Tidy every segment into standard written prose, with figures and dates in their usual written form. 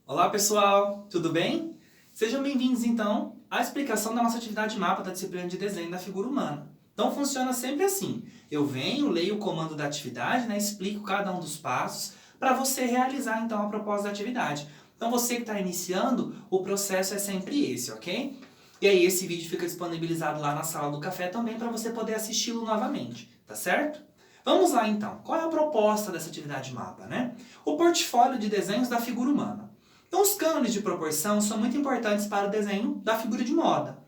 Olá pessoal, tudo bem? Sejam bem-vindos então à explicação da nossa atividade mapa da disciplina de desenho da figura humana. Então funciona sempre assim, eu venho, leio o comando da atividade, explico cada um dos passos para você realizar então a proposta da atividade. Então você que está iniciando, o processo é sempre esse, ok? E aí esse vídeo fica disponibilizado lá na sala do café também para você poder assisti-lo novamente, tá certo? Vamos lá então, qual é a proposta dessa atividade mapa, O portfólio de desenhos da figura humana. Então, os cânones de proporção são muito importantes para o desenho da figura de moda.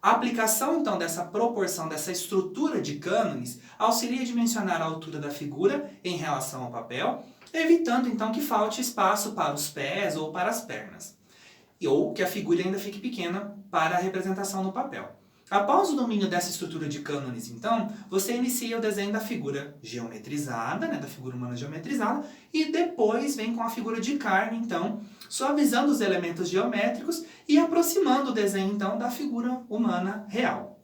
A aplicação, então, dessa proporção, dessa estrutura de cânones, auxilia a dimensionar a altura da figura em relação ao papel, evitando, então, que falte espaço para os pés ou para as pernas, ou que a figura ainda fique pequena para a representação no papel. Após o domínio dessa estrutura de cânones, então, você inicia o desenho da figura geometrizada, da figura humana geometrizada, e depois vem com a figura de carne, então, suavizando os elementos geométricos e aproximando o desenho, então, da figura humana real.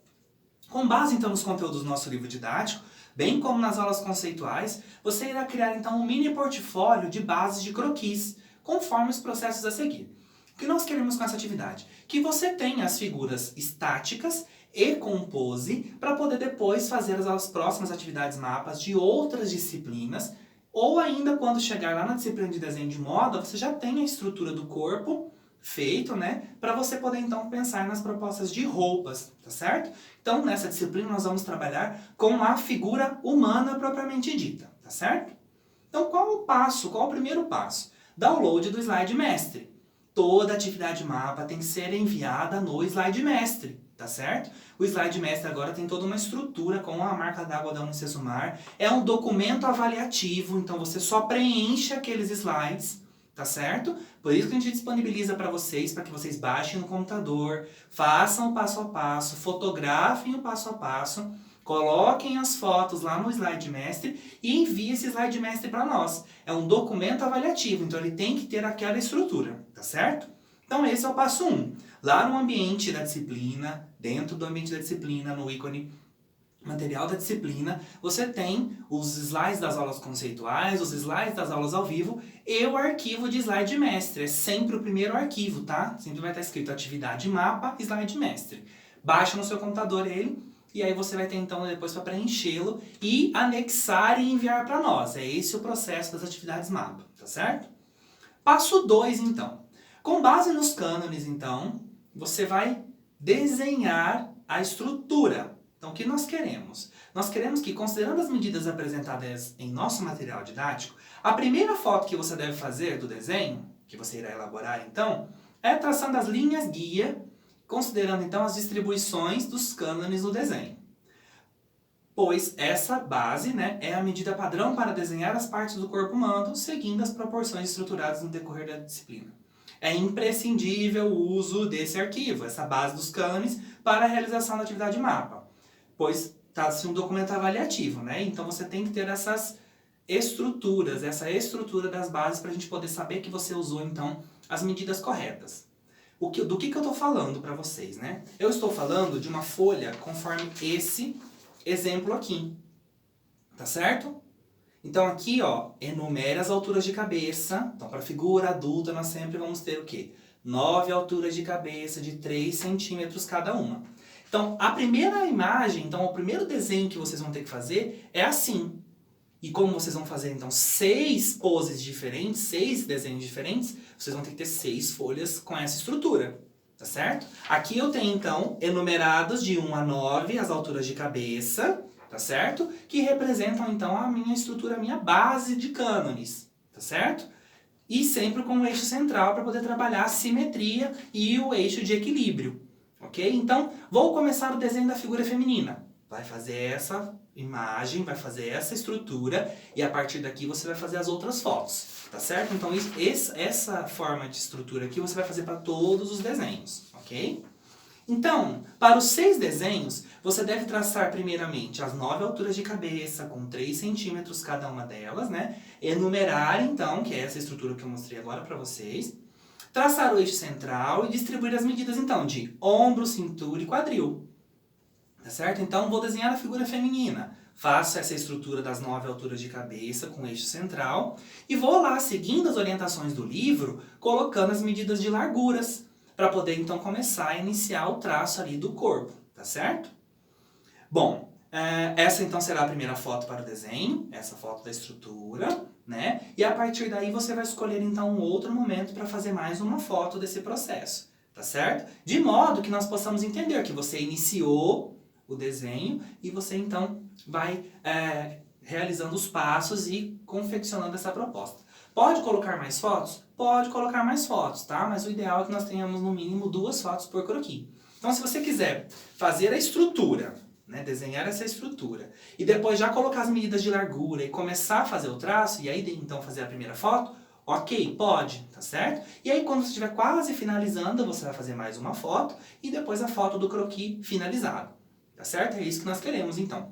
Com base, então, nos conteúdos do nosso livro didático, bem como nas aulas conceituais, você irá criar, então, um mini portfólio de bases de croquis, conforme os processos a seguir. O que nós queremos com essa atividade? Que você tenha as figuras estáticas e compose para poder depois fazer as próximas atividades mapas de outras disciplinas, ou ainda quando chegar lá na disciplina de desenho de moda, você já tem a estrutura do corpo feito, para você poder então pensar nas propostas de roupas, tá certo? Então, nessa disciplina nós vamos trabalhar com a figura humana propriamente dita, tá certo? Então, qual o primeiro passo? Download do slide mestre. Toda atividade mapa tem que ser enviada no slide mestre, tá certo? O slide mestre agora tem toda uma estrutura com a marca d'água da Unicesumar. É um documento avaliativo, então você só preenche aqueles slides, tá certo? Por isso que a gente disponibiliza para vocês, para que vocês baixem no computador, façam o passo a passo, fotografem o passo a passo, coloquem as fotos lá no slide mestre e enviem esse slide mestre para nós. É um documento avaliativo, então ele tem que ter aquela estrutura, tá certo? Então esse é o passo 1. Lá no ambiente da disciplina, dentro do ambiente da disciplina, no ícone material da disciplina, você tem os slides das aulas conceituais, os slides das aulas ao vivo e o arquivo de slide mestre. É sempre o primeiro arquivo, tá? Sempre vai estar escrito atividade mapa, slide mestre. Baixa no seu computador ele e aí você vai ter então depois para preenchê-lo e anexar e enviar para nós. É esse o processo das atividades mapa, tá certo? Passo 2 então. Com base nos cânones então, você vai desenhar a estrutura. Então o que nós queremos? Nós queremos que, considerando as medidas apresentadas em nosso material didático, a primeira foto que você deve fazer do desenho, que você irá elaborar então, é traçando as linhas guia, considerando então as distribuições dos cânones no desenho. Pois essa base é a medida padrão para desenhar as partes do corpo humano, seguindo as proporções estruturadas no decorrer da disciplina. É imprescindível o uso desse arquivo, essa base dos cânones, para a realização da atividade mapa, pois trata-se de um documento avaliativo, então você tem que ter essas estruturas, essa estrutura das bases para a gente poder saber que você usou então as medidas corretas. Do que eu estou falando para vocês, Eu estou falando de uma folha conforme esse exemplo aqui, tá certo? Então aqui, enumere as alturas de cabeça. Então para figura adulta nós sempre vamos ter o quê? 9 alturas de cabeça de 3 centímetros cada uma. Então a primeira imagem, então o primeiro desenho que vocês vão ter que fazer é assim. E como vocês vão fazer, então, 6 poses diferentes, 6 desenhos diferentes, vocês vão ter que ter 6 folhas com essa estrutura, tá certo? Aqui eu tenho, então, enumerados de 1 a 9 as alturas de cabeça, tá certo? Que representam, então, a minha estrutura, a minha base de cânones, tá certo? E sempre com o eixo central para poder trabalhar a simetria e o eixo de equilíbrio, ok? Então, vou começar o desenho da figura feminina. Vai fazer essa imagem, vai fazer essa estrutura e a partir daqui você vai fazer as outras fotos, tá certo? Então essa forma de estrutura aqui você vai fazer para todos os desenhos, ok? Então, para os 6 desenhos, você deve traçar primeiramente as 9 alturas de cabeça, com 3 centímetros cada uma delas, Enumerar então, que é essa estrutura que eu mostrei agora para vocês. Traçar o eixo central e distribuir as medidas então de ombro, cintura e quadril. Tá certo? Então, vou desenhar a figura feminina. faço essa estrutura das 9 alturas de cabeça com eixo central e vou lá seguindo as orientações do livro, colocando as medidas de larguras, para poder então começar a iniciar o traço ali do corpo, tá certo? Bom, essa então será a primeira foto para o desenho, essa foto da estrutura, né? E a partir daí você vai escolher então um outro momento para fazer mais uma foto desse processo, tá certo? De modo que nós possamos entender que você iniciou o desenho e você então vai realizando os passos e confeccionando essa proposta. Pode colocar mais fotos? Pode colocar mais fotos, tá? Mas o ideal é que nós tenhamos no mínimo 2 fotos por croquis. Então, se você quiser fazer a estrutura, né, desenhar essa estrutura, e depois já colocar as medidas de largura e começar a fazer o traço, e aí então fazer a primeira foto, ok, pode, tá certo? E aí quando você estiver quase finalizando, você vai fazer mais uma foto, e depois a foto do croquis finalizado, tá certo? É isso que nós queremos então.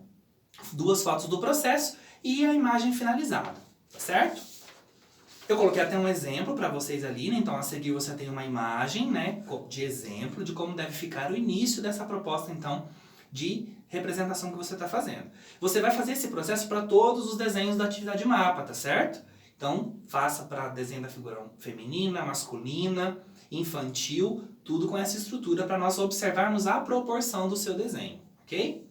2 fotos do processo e a imagem finalizada, tá certo? Eu coloquei até um exemplo para vocês ali, né? Então a seguir você tem uma imagem, né, de exemplo de como deve ficar o início dessa proposta, então, de representação que você está fazendo. Você vai fazer esse processo para todos os desenhos da atividade mapa, tá certo? Então, faça para desenho da figura feminina, masculina, infantil, tudo com essa estrutura para nós observarmos a proporção do seu desenho, ok?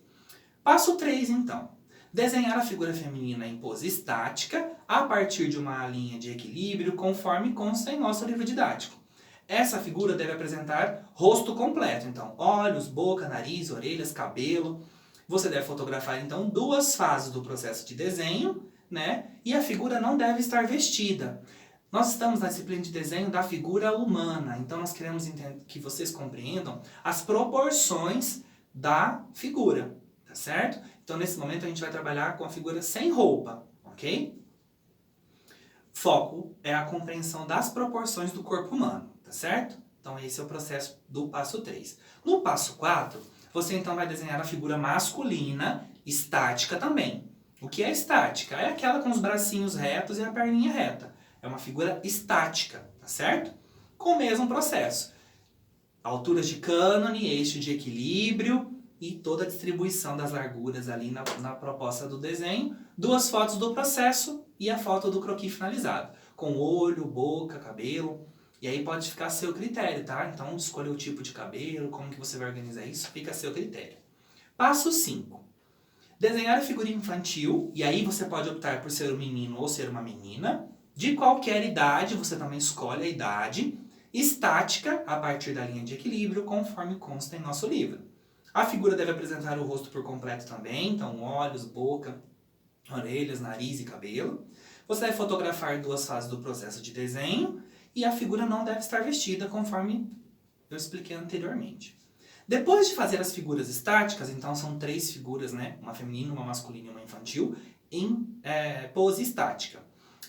Passo 3, então. Desenhar a figura feminina em pose estática a partir de uma linha de equilíbrio conforme consta em nosso livro didático. Essa figura deve apresentar rosto completo, então olhos, boca, nariz, orelhas, cabelo. Você deve fotografar então 2 fases do processo de desenho, né? E a figura não deve estar vestida. Nós estamos na disciplina de desenho da figura humana, então nós queremos que vocês compreendam as proporções da figura, tá certo? Então nesse momento a gente vai trabalhar com a figura sem roupa, ok? Foco é a compreensão das proporções do corpo humano, tá certo? Então esse é o processo do passo 3. No passo 4, você então vai desenhar a figura masculina, estática também. O que é estática? É aquela com os bracinhos retos e a perninha reta. É uma figura estática, tá certo? Com o mesmo processo. Alturas de cânone, eixo de equilíbrio e toda a distribuição das larguras ali na proposta do desenho. 2 fotos do processo e a foto do croquis finalizado. Com olho, boca, cabelo. E aí pode ficar a seu critério, tá? Então escolha o tipo de cabelo, como que você vai organizar isso, fica a seu critério. Passo 5. Desenhar a figura infantil, e aí você pode optar por ser um menino ou ser uma menina. De qualquer idade, você também escolhe a idade. Estática, a partir da linha de equilíbrio, conforme consta em nosso livro. A figura deve apresentar o rosto por completo também, então olhos, boca, orelhas, nariz e cabelo. Você deve fotografar 2 fases do processo de desenho e a figura não deve estar vestida, conforme eu expliquei anteriormente. Depois de fazer as figuras estáticas, então são 3 figuras, né? Uma feminina, uma masculina e uma infantil, em pose estática.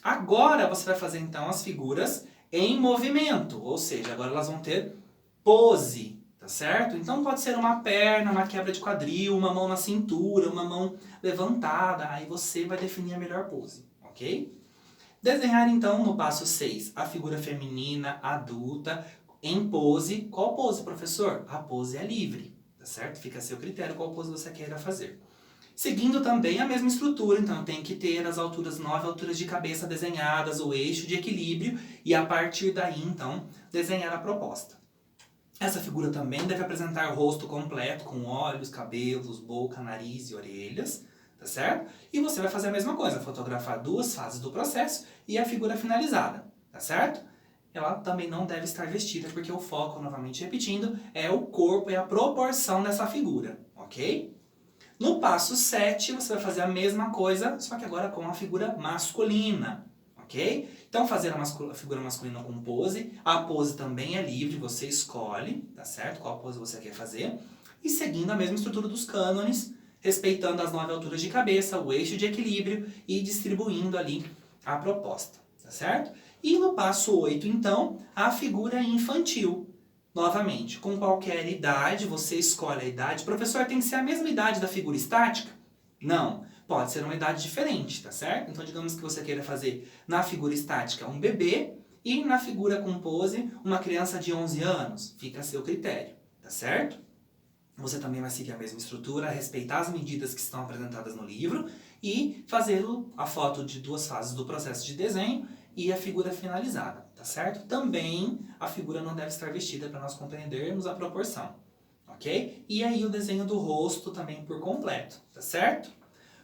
Agora você vai fazer então as figuras em movimento, ou seja, agora elas vão ter pose, tá certo? Então pode ser uma perna, uma quebra de quadril, uma mão na cintura, uma mão levantada, aí você vai definir a melhor pose, ok? Desenhar então no passo 6 a figura feminina adulta em pose. Qual pose, professor? A pose é livre, tá certo? Fica a seu critério qual pose você queira fazer. Seguindo também a mesma estrutura, então tem que ter as 9 alturas de cabeça desenhadas, o eixo de equilíbrio e a partir daí então desenhar a proposta. Essa figura também deve apresentar o rosto completo com olhos, cabelos, boca, nariz e orelhas, tá certo? E você vai fazer a mesma coisa, fotografar 2 fases do processo e a figura finalizada, tá certo? Ela também não deve estar vestida, porque o foco, novamente repetindo, é o corpo, é a proporção dessa figura, ok? No passo 7, você vai fazer a mesma coisa, só que agora com a figura masculina, ok? Então, fazer a figura masculina com pose, a pose também é livre, você escolhe, tá certo? Qual pose você quer fazer. E seguindo a mesma estrutura dos cânones, respeitando as 9 alturas de cabeça, o eixo de equilíbrio e distribuindo ali a proposta, tá certo? E no passo 8, então, a figura infantil. Novamente, com qualquer idade, você escolhe a idade. Professor, tem que ser a mesma idade da figura estática? Não, pode ser uma idade diferente, tá certo? Então, digamos que você queira fazer na figura estática um bebê e na figura com pose uma criança de 11 anos. Fica a seu critério, tá certo? Você também vai seguir a mesma estrutura, respeitar as medidas que estão apresentadas no livro e fazer a foto de 2 fases do processo de desenho e a figura finalizada, tá certo? Também a figura não deve estar vestida para nós compreendermos a proporção, ok? E aí o desenho do rosto também por completo, tá certo?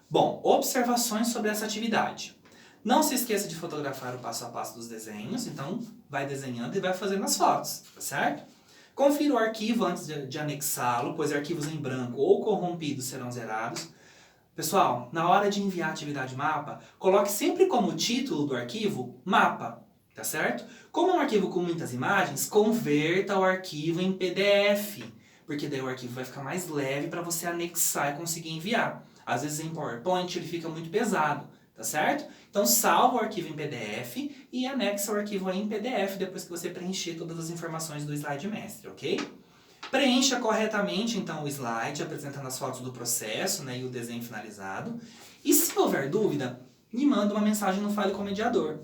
Bom, observações sobre essa atividade. Não se esqueça de fotografar o passo a passo dos desenhos, então vai desenhando e vai fazendo as fotos, tá certo? Confira o arquivo antes de anexá-lo, pois arquivos em branco ou corrompidos serão zerados. Pessoal, na hora de enviar a atividade mapa, coloque sempre como título do arquivo mapa, tá certo? Como é um arquivo com muitas imagens, converta o arquivo em PDF, porque daí o arquivo vai ficar mais leve para você anexar e conseguir enviar. Às vezes em PowerPoint ele fica muito pesado, tá certo? Então salva o arquivo em PDF e anexa o arquivo aí em PDF depois que você preencher todas as informações do slide mestre, ok? Preencha corretamente, então, o slide, apresentando as fotos do processo, né, e o desenho finalizado. E se houver dúvida, me manda uma mensagem no Fale com o Mediador.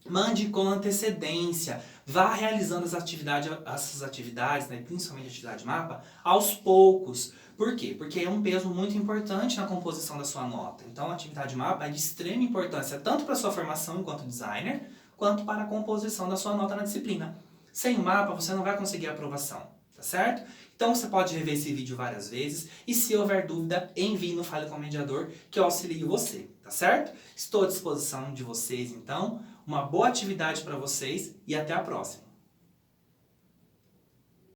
Mande com antecedência. Vá realizando essas atividades, né, principalmente a atividade mapa, aos poucos. Por quê? Porque é um peso muito importante na composição da sua nota. Então, a atividade mapa é de extrema importância, tanto para a sua formação enquanto designer, quanto para a composição da sua nota na disciplina. Sem o mapa, você não vai conseguir a aprovação. Tá certo? Então você pode rever esse vídeo várias vezes e se houver dúvida, envie no Fale com o Mediador que eu auxilio você, tá certo? Estou à disposição de vocês então, uma boa atividade para vocês e até a próxima!